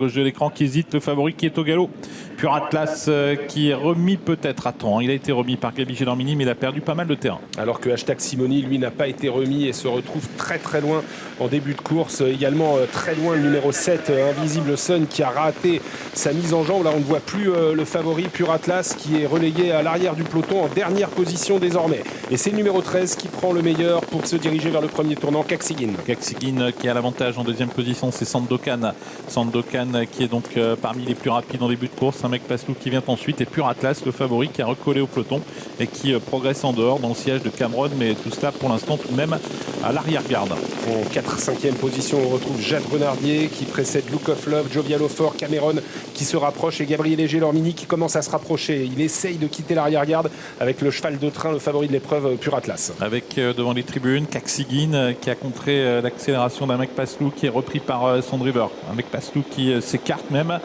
Gauche de l'écran qui hésite, le favori qui est au galop. Pur Atlas qui est remis peut-être à temps. Il a été remis par Gabi Gelormini, mais il a perdu pas mal de terrain. Alors que Hashtag Simoni, lui, n'a pas été remis et se retrouve très loin en début de course. Également très loin le numéro 7, Invisible Sun, qui a raté sa mise en jambe. Là, on ne voit plus le favori Pur Atlas qui est relégué à l'arrière du peloton en dernière position désormais. Et c'est le numéro 13 qui prend le meilleur pour se diriger vers le premier tournant, Kaksigin. Kaksigin qui a l'avantage en deuxième position, c'est Sandokan. Sandokan qui est donc parmi les plus rapides en début de course. Un mec Paslou qui vient ensuite et Pur Atlas, le favori qui a recollé au peloton et qui progresse en dehors dans le sillage de Cameron. Mais tout cela pour l'instant tout de même à l'arrière-garde. En 4-5e position, on retrouve Jade Renardier qui précède Look of Love, Jovial Fort, Cameron qui se rapproche et Gabriel Gelormini qui commence à se rapprocher. Il essaye de quitter l'arrière-garde avec le cheval de train, le favori de l'épreuve, Pur Atlas. Avec devant les tribunes, Kaksigin qui a contré l'accélération d'un mec Paslou qui est repris par son driver. Un mec Paslou qui s'écarte même.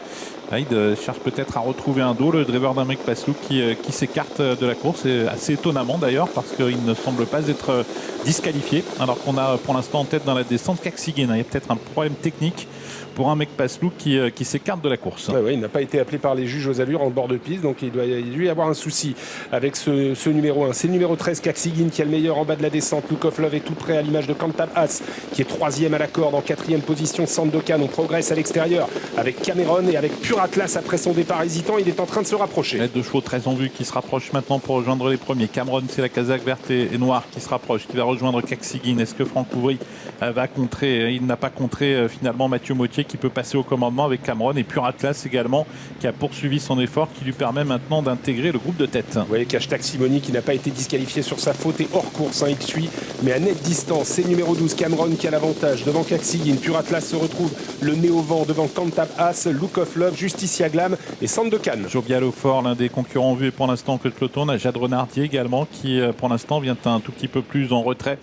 Il cherche peut-être à retrouver un dos, le driver d'un mec Paslou qui s'écarte de la course, et assez étonnamment d'ailleurs parce qu'il ne semble pas être disqualifié alors qu'on a pour l'instant en tête dans la descente Kaksigin. Il y a peut-être un problème technique pour un mec Paslou qui s'écarte de la course. Ouais, il n'a pas été appelé par les juges aux allures en bord de piste, donc il doit y avoir un souci avec ce numéro 1. C'est le numéro 13, Kaksigin, qui est le meilleur en bas de la descente. Look of Love est tout près à l'image de Cantab As, qui est 3e à la corde. En 4e position, Sandokan. On progresse à l'extérieur avec Cameron et avec Pur Atlas après son départ hésitant. Il est en train de se rapprocher. Les deux chevaux très en vue qui se rapprochent maintenant pour rejoindre les premiers. Cameron, c'est la casaque verte et noire qui se rapproche, qui va rejoindre Kaksigin. Est-ce que Franck Ouvry va contrer? Il n'a pas contré finalement Mathieu Mottier qui peut passer au commandement avec Cameron, et Pur Atlas également qui a poursuivi son effort, qui lui permet maintenant d'intégrer le groupe de tête. Vous voyez qu'Hashtag Simoni qui n'a pas été disqualifié sur sa faute et hors course, il suit mais à nette distance. C'est le numéro 12 Cameron qui a l'avantage devant Kaksigin. Pur Atlas se retrouve le nez au vent devant Cantab As, Look of Love, Justicia Glam et Sandokan. Jovial Fort, l'un des concurrents en vue, et pour l'instant que le peloton. On a Jade Renardier également qui pour l'instant vient un tout petit peu plus en retrait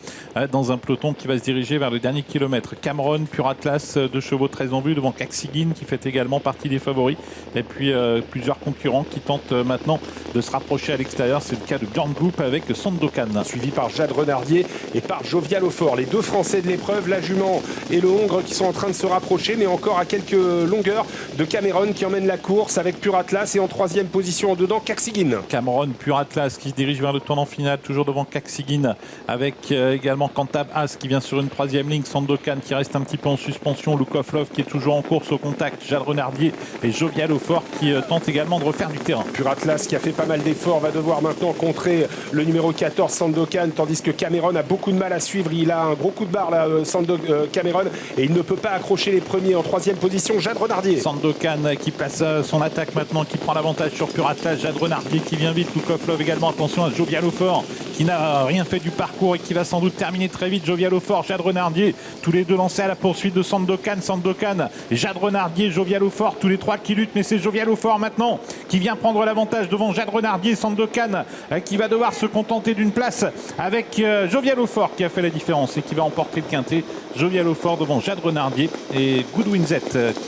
dans un peloton qui va se diriger vers le dernier kilomètre. Cameron, Pur Atlas, deux chevaux très en vue devant Kaksigin qui fait également partie des favoris, et puis plusieurs concurrents qui tentent maintenant de se rapprocher à l'extérieur. C'est le cas de Björn Goop avec Sandokan, suivi par Jade Renardier et par Jovial Fort, les deux Français de l'épreuve, la jument et le Hongre, qui sont en train de se rapprocher, mais encore à quelques longueurs de Cameron qui emmène la course avec Pur Atlas, et en 3e position en dedans Kaksigin. Cameron, Pur Atlas qui se dirige vers le tournant final, toujours devant Kaksigin, avec également Cantab As qui vient sur une 3e ligne, Sandokan qui reste un petit peu en suspension, Look of Love qui est toujours en course au contact, Jade Renardier et Jovial Fort qui tente également de refaire du terrain. Pur Atlas qui a fait pas mal d'efforts va devoir maintenant contrer le numéro 14 Sandokan, tandis que Cameron a beaucoup de mal à suivre. Il a un gros coup de barre là, Cameron, et il ne peut pas accrocher les premiers. En 3e position, Jade Renardier. Sandokan qui place son attaque maintenant, qui prend l'avantage sur Pur Atlas. Jade Renardier qui vient vite, Look of Love également. Attention à Jovial Fort qui n'a rien fait du parcours et qui va sans doute terminer très vite. Jovial Fort, Jade Renardier, tous les deux lancés à la poursuite de Sandokan. Sandokan, Jade Renardier, Jovial Fort, tous les trois qui luttent, mais c'est Jovial Fort maintenant qui vient prendre l'avantage devant Jade Renardier. Sandokan qui va devoir se contenter d'une place avec Jovial Fort qui a fait la différence et qui va emporter le quintet. Jovial Fort devant Jade Renardier et Goodwin Z